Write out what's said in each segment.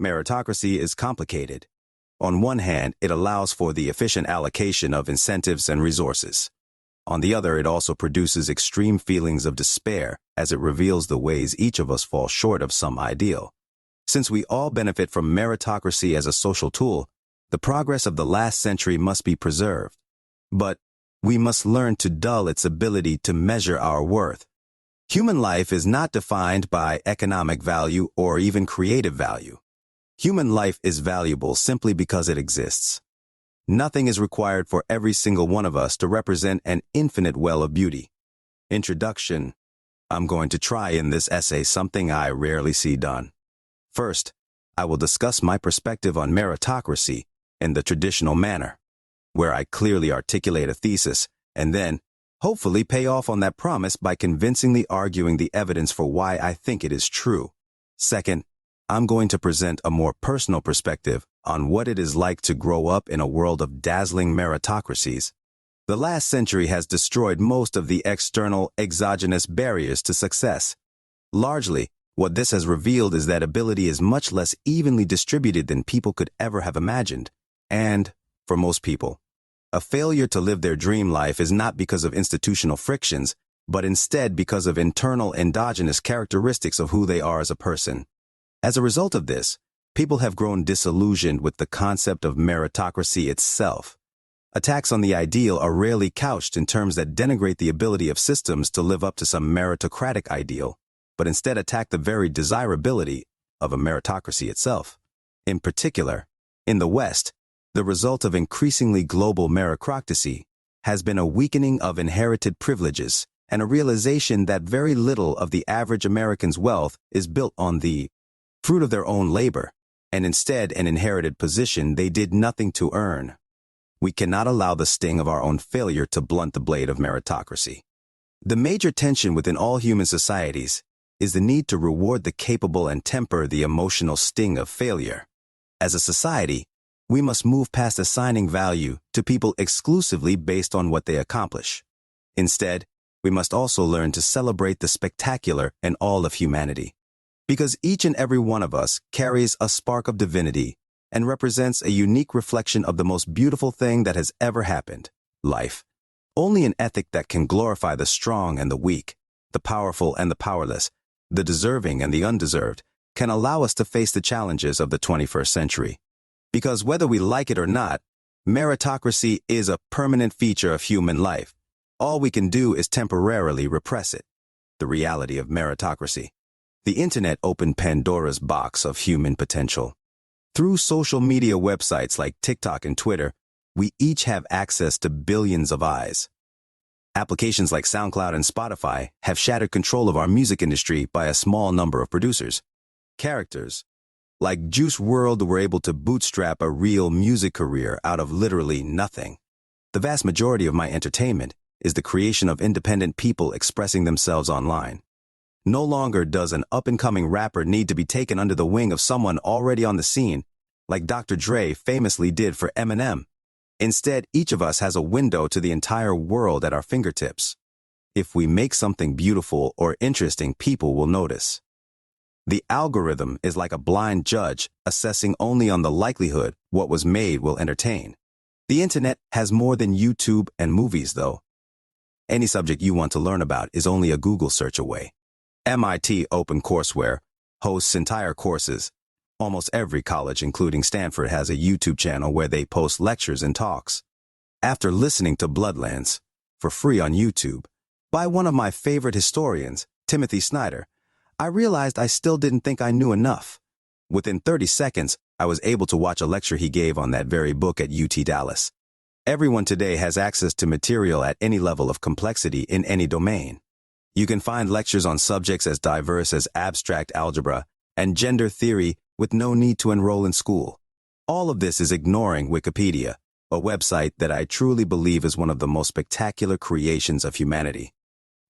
Meritocracy is complicated. On one hand, it allows for the efficient allocation of incentives and resources. On the other, it also produces extreme feelings of despair as it reveals the ways each of us fall short of some ideal. Since we all benefit from meritocracy as a social tool, the progress of the last century must be preserved. But we must learn to dull its ability to measure our worth. Human life is not defined by economic value or even creative value. Human life is valuable simply because it exists. Nothing is required for every single one of us to represent an infinite well of beauty. Introduction. I'm going to try in this essay something I rarely see done. First, I will discuss my perspective on meritocracy in the traditional manner, where I clearly articulate a thesis, and then, hopefully pay off on that promise by convincingly arguing the evidence for why I think it is true. Second, I'm going to present a more personal perspective on what it is like to grow up in a world of dazzling meritocracies. The last century has destroyed most of the external, exogenous barriers to success. Largely, what this has revealed is that ability is much less evenly distributed than people could ever have imagined. And, for most people, a failure to live their dream life is not because of institutional frictions, but instead because of internal endogenous characteristics of who they are as a person. As a result of this, people have grown disillusioned with the concept of meritocracy itself. Attacks on the ideal are rarely couched in terms that denigrate the ability of systems to live up to some meritocratic ideal, but instead attack the very desirability of a meritocracy itself. In particular, in the West, the result of increasingly global meritocracy has been a weakening of inherited privileges and a realization that very little of the average American's wealth is built on the fruit of their own labor, and instead an inherited position they did nothing to earn. We cannot allow the sting of our own failure to blunt the blade of meritocracy. The major tension within all human societies is the need to reward the capable and temper the emotional sting of failure. As a society, we must move past assigning value to people exclusively based on what they accomplish. Instead, we must also learn to celebrate the spectacular in all of humanity. Because each and every one of us carries a spark of divinity and represents a unique reflection of the most beautiful thing that has ever happened, life. Only an ethic that can glorify the strong and the weak, the powerful and the powerless, the deserving and the undeserved, can allow us to face the challenges of the 21st century. Because whether we like it or not, meritocracy is a permanent feature of human life. All we can do is temporarily repress it. The reality of meritocracy. The internet opened Pandora's box of human potential. Through social media websites like TikTok and Twitter, we each have access to billions of eyes. Applications like SoundCloud and Spotify have shattered control of our music industry by a small number of producers. Characters like Juice WRLD were able to bootstrap a real music career out of literally nothing. The vast majority of my entertainment is the creation of independent people expressing themselves online. No longer does an up-and-coming rapper need to be taken under the wing of someone already on the scene, like Dr. Dre famously did for Eminem. Instead, each of us has a window to the entire world at our fingertips. If we make something beautiful or interesting, people will notice. The algorithm is like a blind judge, assessing only on the likelihood what was made will entertain. The internet has more than YouTube and movies, though. Any subject you want to learn about is only a Google search away. MIT OpenCourseWare hosts entire courses. Almost every college, including Stanford, has a YouTube channel where they post lectures and talks. After listening to Bloodlands, for free on YouTube, by one of my favorite historians, Timothy Snyder, I realized I still didn't think I knew enough. Within 30 seconds, I was able to watch a lecture he gave on that very book at UT Dallas. Everyone today has access to material at any level of complexity in any domain. You can find lectures on subjects as diverse as abstract algebra and gender theory with no need to enroll in school. All of this is ignoring Wikipedia, a website that I truly believe is one of the most spectacular creations of humanity.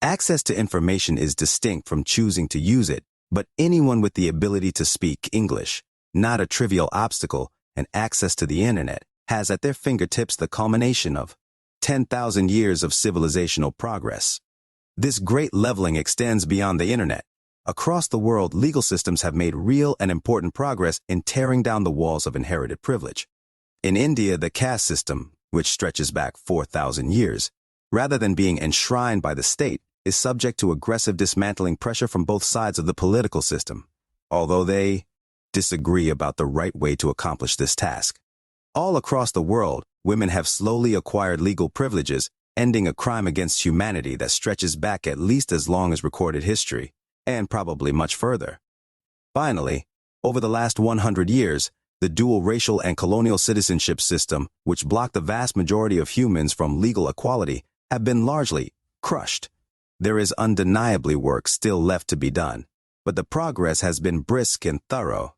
Access to information is distinct from choosing to use it, but anyone with the ability to speak English, not a trivial obstacle, and access to the internet, has at their fingertips the culmination of 10,000 years of civilizational progress. This great leveling extends beyond the internet. across the world, legal systems have made real and important progress in tearing down the walls of inherited privilege. In India, the caste system, which stretches back 4,000 years, rather than being enshrined by the state, is subject to aggressive dismantling pressure from both sides of the political system, although they disagree about the right way to accomplish this task. All across the world, women have slowly acquired legal privileges, ending a crime against humanity that stretches back at least as long as recorded history, and probably much further. Finally, over the last 100 years, the dual racial and colonial citizenship system, which blocked the vast majority of humans from legal equality, have been largely crushed. There is undeniably work still left to be done, but the progress has been brisk and thorough.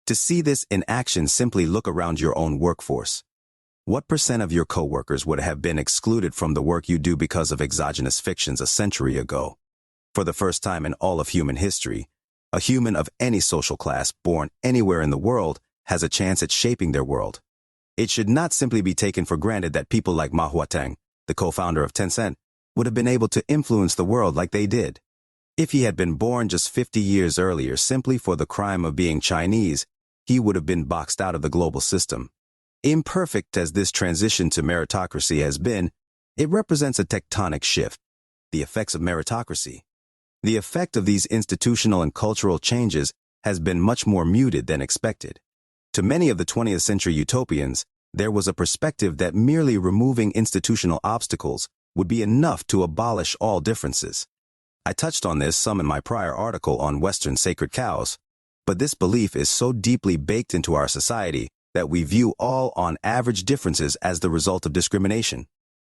To see this in action, simply look around your own workforce. What percent of your coworkers would have been excluded from the work you do because of exogenous fictions a century ago? For the first time in all of human history, a human of any social class born anywhere in the world has a chance at shaping their world. It should not simply be taken for granted that people like Ma Huateng, the co-founder of Tencent, would have been able to influence the world like they did. If he had been born just 50 years earlier simply for the crime of being Chinese, he would have been boxed out of the global system. Imperfect as this transition to meritocracy has been, it represents a tectonic shift. The effects of meritocracy. The effect of these institutional and cultural changes has been much more muted than expected. To many of the 20th century utopians, there was a perspective that merely removing institutional obstacles would be enough to abolish all differences. I touched on this some in my prior article on Western sacred cows, but this belief is so deeply baked into our society that we view all on-average differences as the result of discrimination.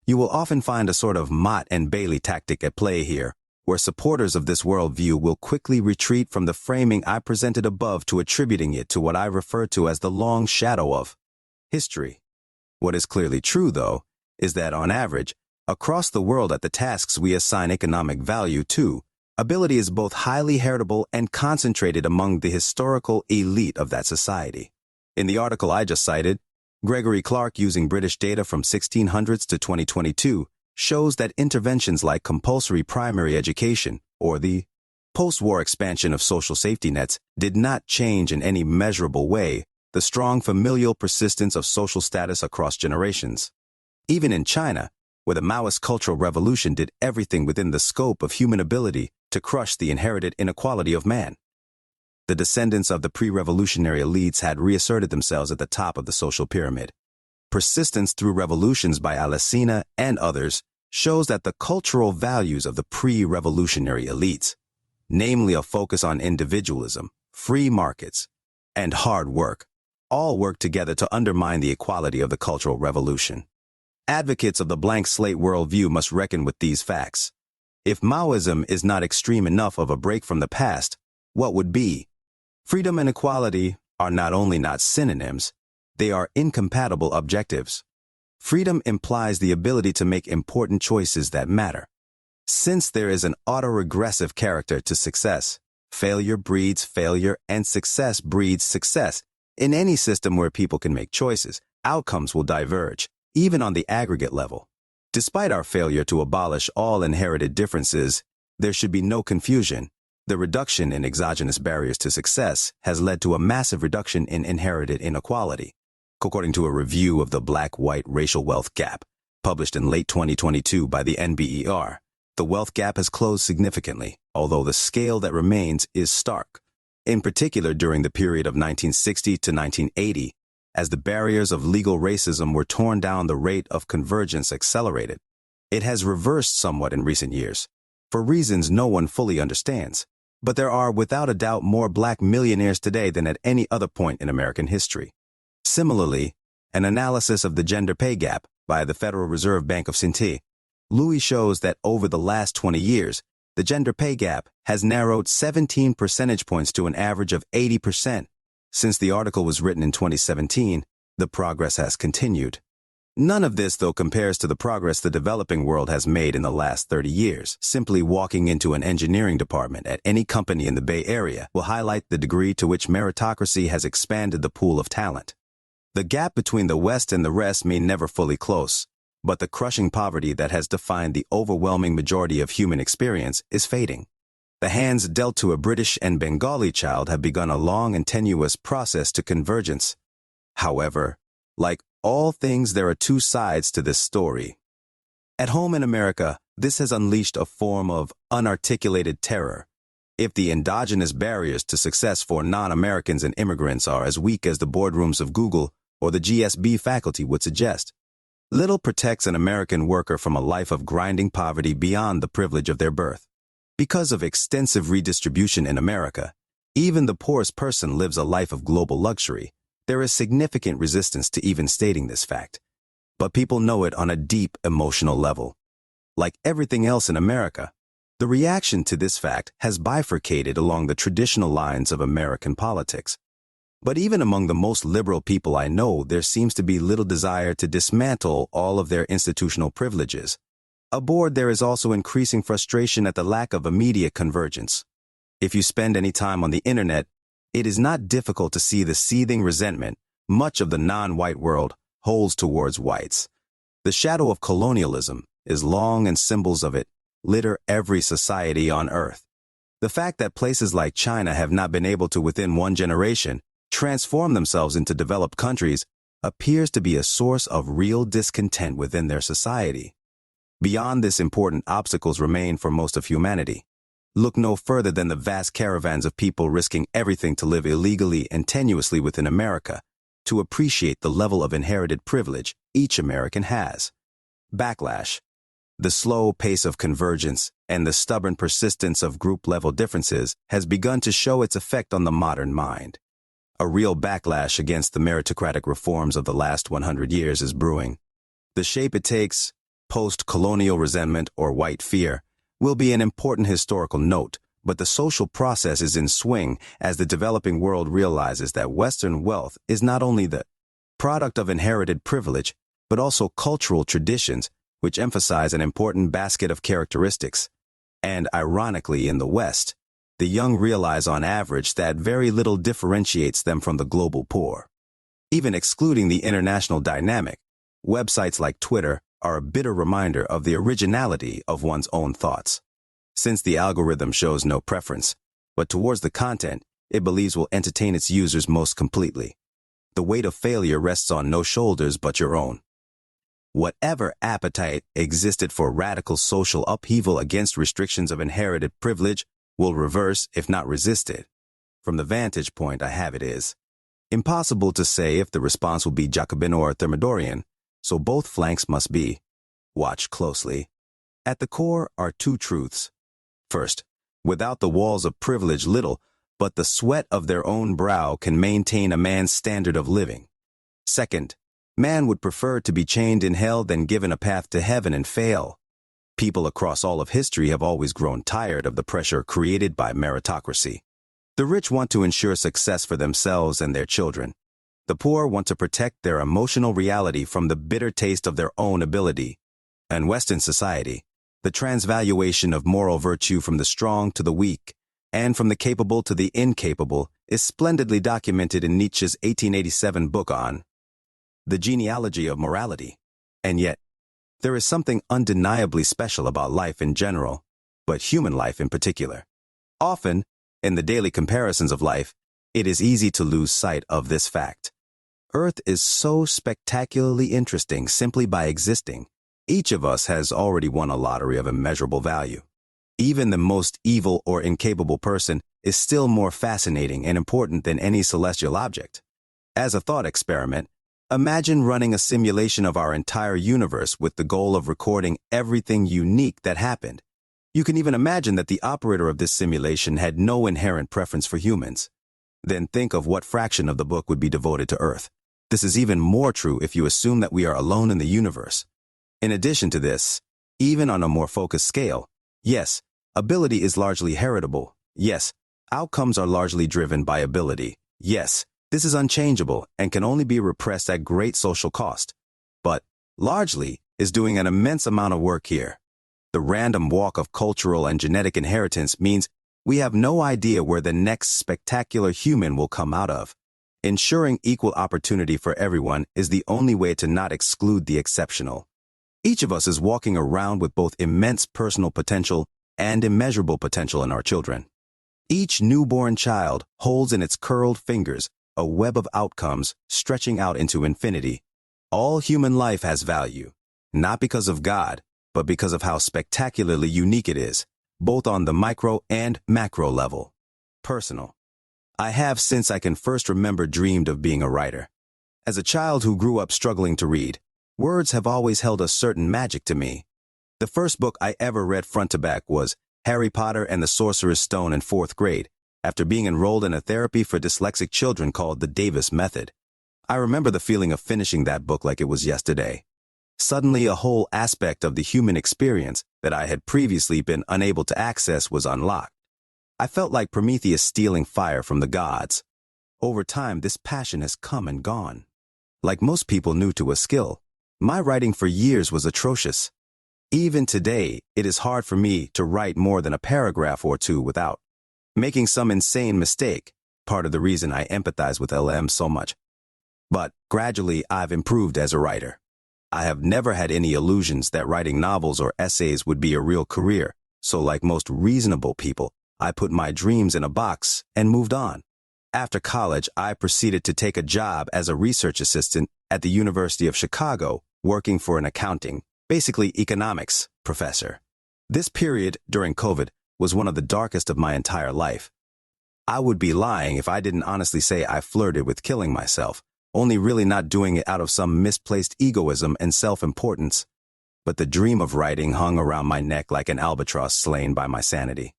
You will often find a sort of Mott and Bailey tactic at play here, where supporters of this worldview will quickly retreat from the framing I presented above to attributing it to what I refer to as the long shadow of history. What is clearly true, though, is that on average, across the world at the tasks we assign economic value to, ability is both highly heritable and concentrated among the historical elite of that society. In the article I just cited, Gregory Clark, using British data from 1600s to 2022, shows that interventions like compulsory primary education or the post-war expansion of social safety nets did not change in any measurable way the strong familial persistence of social status across generations. Even in China, where the Maoist Cultural Revolution did everything within the scope of human ability to crush the inherited inequality of man. The descendants of the pre-revolutionary elites had reasserted themselves at the top of the social pyramid. Persistence through revolutions by Alessina and others shows that the cultural values of the pre-revolutionary elites, namely a focus on individualism, free markets, and hard work, all work together to undermine the equality of the Cultural Revolution. Advocates of the blank slate worldview must reckon with these facts. If Maoism is not extreme enough of a break from the past, what would be? Freedom and equality are not only not synonyms, they are incompatible objectives. Freedom implies the ability to make important choices that matter. Since there is an autoregressive character to success, failure breeds failure and success breeds success. In any system where people can make choices, outcomes will diverge, even on the aggregate level. Despite our failure to abolish all inherited differences, there should be no confusion. The reduction in exogenous barriers to success has led to a massive reduction in inherited inequality. According to a review of the Black-White Racial Wealth Gap, published in late 2022 by the NBER, the wealth gap has closed significantly, although the scale that remains is stark. In particular, during the period of 1960 to 1980, as the barriers of legal racism were torn down, the rate of convergence accelerated. It has reversed somewhat in recent years, for reasons no one fully understands. But there are without a doubt more black millionaires today than at any other point in American history. Similarly, an analysis of the gender pay gap by the Federal Reserve Bank of St. Louis shows that over the last 20 years, the gender pay gap has narrowed 17 percentage points to an average of 80%. Since the article was written in 2017, the progress has continued. None of this, though, compares to the progress the developing world has made in the last 30 years. Simply walking into an engineering department at any company in the Bay Area will highlight the degree to which meritocracy has expanded the pool of talent. The gap between the West and the rest may never fully close, but the crushing poverty that has defined the overwhelming majority of human experience is fading. The hands dealt to a British and Bengali child have begun a long and tenuous process to convergence. However, like all things, there are two sides to this story. At home in America, this has unleashed a form of unarticulated terror. If the endogenous barriers to success for non-Americans and immigrants are as weak as the boardrooms of Google or the GSB faculty would suggest, little protects an American worker from a life of grinding poverty beyond the privilege of their birth. Because of extensive redistribution in America, even the poorest person lives a life of global luxury. There is significant resistance to even stating this fact. But people know it on a deep emotional level. Like everything else in America, the reaction to this fact has bifurcated along the traditional lines of American politics. But even among the most liberal people I know, there seems to be little desire to dismantle all of their institutional privileges. Aboard, there is also increasing frustration at the lack of immediate convergence. If you spend any time on the internet, it is not difficult to see the seething resentment much of the non-white world holds towards whites. The shadow of colonialism is long, and symbols of it litter every society on earth. The fact that places like China have not been able to, within one generation, transform themselves into developed countries appears to be a source of real discontent within their society. Beyond this, important obstacles remain for most of humanity. Look no further than the vast caravans of people risking everything to live illegally and tenuously within America to appreciate the level of inherited privilege each American has. Backlash. The slow pace of convergence and the stubborn persistence of group-level differences has begun to show its effect on the modern mind. A real backlash against the meritocratic reforms of the last 100 years is brewing. The shape it takes, post-colonial resentment or white fear, will be an important historical note, but the social process is in swing as the developing world realizes that Western wealth is not only the product of inherited privilege, but also cultural traditions which emphasize an important basket of characteristics. And ironically, in the West, the young realize on average that very little differentiates them from the global poor. Even excluding the international dynamic, websites like Twitter are a bitter reminder of the originality of one's own thoughts. Since the algorithm shows no preference, but towards the content it believes will entertain its users most completely, the weight of failure rests on no shoulders but your own. Whatever appetite existed for radical social upheaval against restrictions of inherited privilege will reverse, if not resist it. From the vantage point I have, it is impossible to say if the response will be Jacobin or Thermidorian, so both flanks must be. Watch closely. At the core are two truths. First, without the walls of privilege, little but the sweat of their own brow can maintain a man's standard of living. Second, man would prefer to be chained in hell than given a path to heaven and fail. People across all of history have always grown tired of the pressure created by meritocracy. The rich want to ensure success for themselves and their children. The poor want to protect their emotional reality from the bitter taste of their own ability. In Western society, the transvaluation of moral virtue from the strong to the weak, and from the capable to the incapable, is splendidly documented in Nietzsche's 1887 book on The Genealogy of Morality. And yet, there is something undeniably special about life in general, but human life in particular. Often, in the daily comparisons of life, it is easy to lose sight of this fact. Earth is so spectacularly interesting simply by existing. Each of us has already won a lottery of immeasurable value. Even the most evil or incapable person is still more fascinating and important than any celestial object. As a thought experiment, imagine running a simulation of our entire universe with the goal of recording everything unique that happened. You can even imagine that the operator of this simulation had no inherent preference for humans. Then think of what fraction of the book would be devoted to Earth. This is even more true if you assume that we are alone in the universe. In addition to this, even on a more focused scale, yes, ability is largely heritable. Yes, outcomes are largely driven by ability. Yes, this is unchangeable and can only be repressed at great social cost. But, largely, is doing an immense amount of work here. The random walk of cultural and genetic inheritance means we have no idea where the next spectacular human will come out of. Ensuring equal opportunity for everyone is the only way to not exclude the exceptional. Each of us is walking around with both immense personal potential and immeasurable potential in our children. Each newborn child holds in its curled fingers a web of outcomes stretching out into infinity. All human life has value, not because of God, but because of how spectacularly unique it is, both on the micro and macro level. Personal. I have, since I can first remember, dreamed of being a writer. As a child who grew up struggling to read, words have always held a certain magic to me. The first book I ever read front to back was Harry Potter and the Sorcerer's Stone in 4th grade, after being enrolled in a therapy for dyslexic children called the Davis Method. I remember the feeling of finishing that book like it was yesterday. Suddenly, a whole aspect of the human experience that I had previously been unable to access was unlocked. I felt like Prometheus stealing fire from the gods. Over time, this passion has come and gone. Like most people new to a skill, my writing for years was atrocious. Even today, it is hard for me to write more than a paragraph or two without making some insane mistake, part of the reason I empathize with LM so much. But gradually, I've improved as a writer. I have never had any illusions that writing novels or essays would be a real career, so like most reasonable people, I put my dreams in a box and moved on. After college, I proceeded to take a job as a research assistant at the University of Chicago, working for an accounting, basically economics, professor. This period, during COVID, was one of the darkest of my entire life. I would be lying if I didn't honestly say I flirted with killing myself, only really not doing it out of some misplaced egoism and self-importance. But the dream of writing hung around my neck like an albatross slain by my sanity.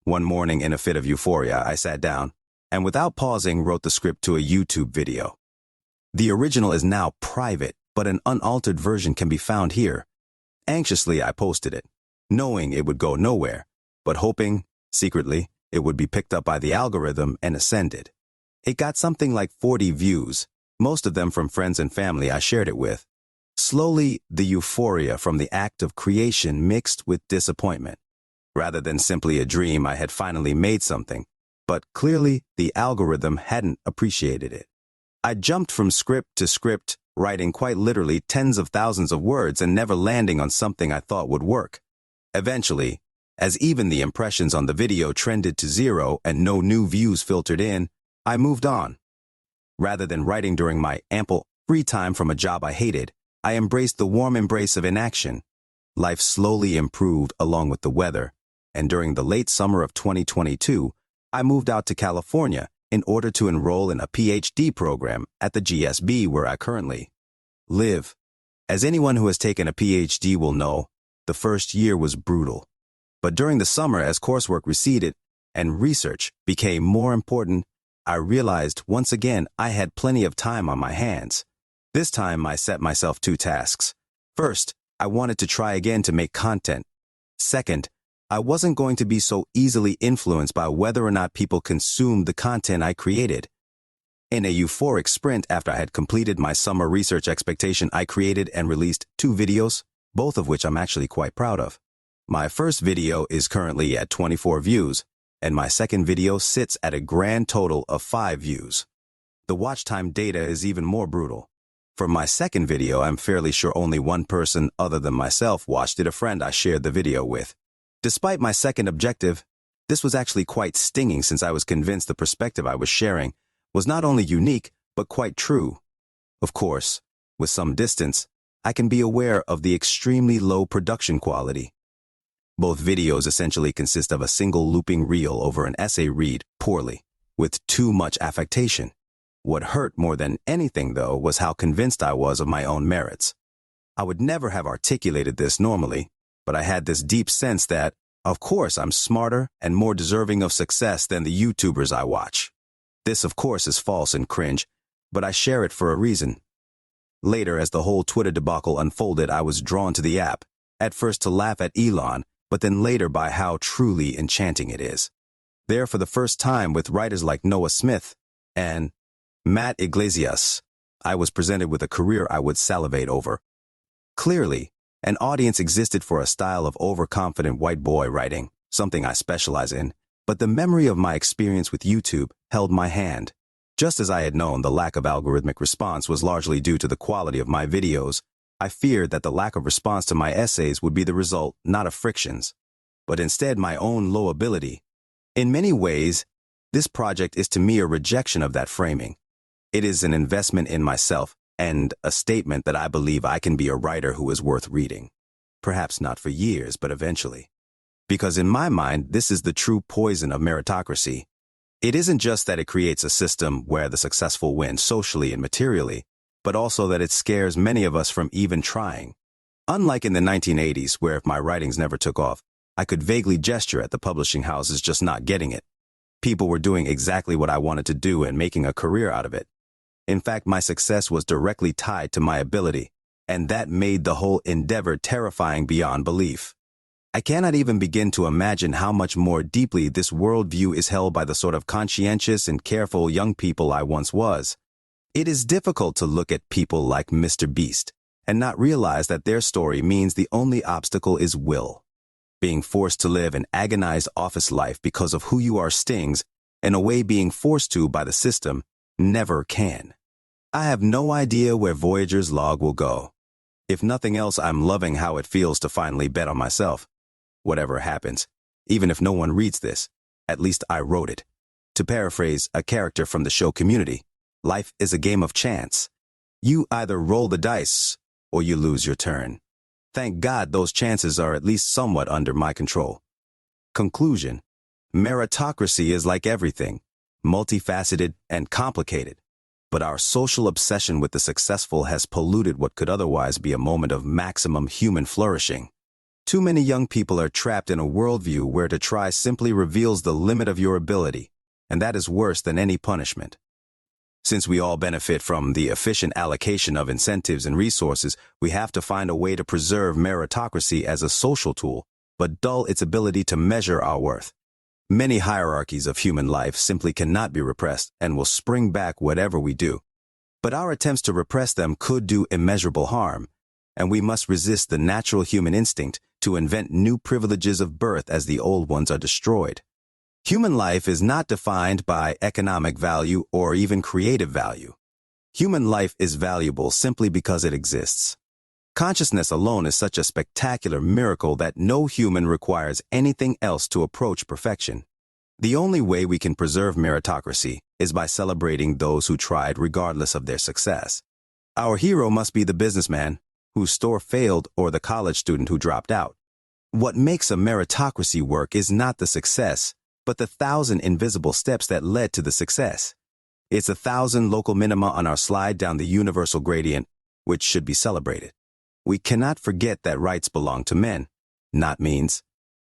One morning, in a fit of euphoria, I sat down and without pausing wrote the script to a YouTube video. The original is now private, but an unaltered version can be found here. Anxiously, I posted it, knowing it would go nowhere, but hoping, secretly, it would be picked up by the algorithm and ascended. It got something like 40 views, most of them from friends and family I shared it with. Slowly, the euphoria from the act of creation mixed with disappointment. Rather than simply a dream, I had finally made something, but clearly the algorithm hadn't appreciated it. I jumped from script to script, writing quite literally tens of thousands of words and never landing on something I thought would work. Eventually, as even the impressions on the video trended to 0 and no new views filtered in, I moved on. Rather than writing during my ample free time from a job I hated, I embraced the warm embrace of inaction. Life slowly improved along with the weather, and during the late summer of 2022, I moved out to California in order to enroll in a PhD program at the GSB where I currently live. As anyone who has taken a PhD will know, the first year was brutal. But during the summer, as coursework receded and research became more important, I realized once again I had plenty of time on my hands. This time I set myself 2 tasks. First, I wanted to try again to make content. Second, I wasn't going to be so easily influenced by whether or not people consumed the content I created. In a euphoric sprint after I had completed my summer research expectation, I created and released 2 videos, both of which I'm actually quite proud of. My first video is currently at 24 views, and my second video sits at a grand total of 5 views. The watch time data is even more brutal. For my second video, I'm fairly sure only one person other than myself watched it, a friend I shared the video with. Despite my second objective, this was actually quite stinging since I was convinced the perspective I was sharing was not only unique, but quite true. Of course, with some distance, I can be aware of the extremely low production quality. Both videos essentially consist of a single looping reel over an essay read poorly, with too much affectation. What hurt more than anything, though, was how convinced I was of my own merits. I would never have articulated this normally, but I had this deep sense that, of course, I'm smarter and more deserving of success than the YouTubers I watch. This, of course, is false and cringe, but I share it for a reason. Later, as the whole Twitter debacle unfolded, I was drawn to the app, at first to laugh at Elon, but then later by how truly enchanting it is. There, for the first time, with writers like Noah Smith and Matt Iglesias, I was presented with a career I would salivate over. Clearly, an audience existed for a style of overconfident white boy writing, something I specialize in, but the memory of my experience with YouTube held my hand. Just as I had known the lack of algorithmic response was largely due to the quality of my videos, I feared that the lack of response to my essays would be the result not of frictions, but instead my own low ability. In many ways, this project is to me a rejection of that framing. It is an investment in myself and a statement that I believe I can be a writer who is worth reading. Perhaps not for years, but eventually. Because in my mind, this is the true poison of meritocracy. It isn't just that it creates a system where the successful win socially and materially, but also that it scares many of us from even trying. Unlike in the 1980s, where if my writings never took off, I could vaguely gesture at the publishing houses just not getting it. People were doing exactly what I wanted to do and making a career out of it. In fact, my success was directly tied to my ability, and that made the whole endeavor terrifying beyond belief. I cannot even begin to imagine how much more deeply this worldview is held by the sort of conscientious and careful young people I once was. It is difficult to look at people like Mr. Beast and not realize that their story means the only obstacle is will. Being forced to live an agonized office life because of who you are stings, in a way being forced to by the system never can. I have no idea where Voyagers-Log will go. If nothing else, I'm loving how it feels to finally bet on myself. Whatever happens, even if no one reads this, at least I wrote it. To paraphrase a character from the show Community, life is a game of chance. You either roll the dice or you lose your turn. Thank God those chances are at least somewhat under my control. Conclusion: meritocracy is like everything, multifaceted and complicated. But our social obsession with the successful has polluted what could otherwise be a moment of maximum human flourishing. Too many young people are trapped in a worldview where to try simply reveals the limit of your ability, and that is worse than any punishment. Since we all benefit from the efficient allocation of incentives and resources, we have to find a way to preserve meritocracy as a social tool, but dull its ability to measure our worth. Many hierarchies of human life simply cannot be repressed and will spring back whatever we do. But our attempts to repress them could do immeasurable harm, and we must resist the natural human instinct to invent new privileges of birth as the old ones are destroyed. Human life is not defined by economic value or even creative value. Human life is valuable simply because it exists. Consciousness alone is such a spectacular miracle that no human requires anything else to approach perfection. The only way we can preserve meritocracy is by celebrating those who tried regardless of their success. Our hero must be the businessman whose store failed or the college student who dropped out. What makes a meritocracy work is not the success, but the 1,000 invisible steps that led to the success. It's 1,000 local minima on our slide down the universal gradient, which should be celebrated. We cannot forget that rights belong to men, not means.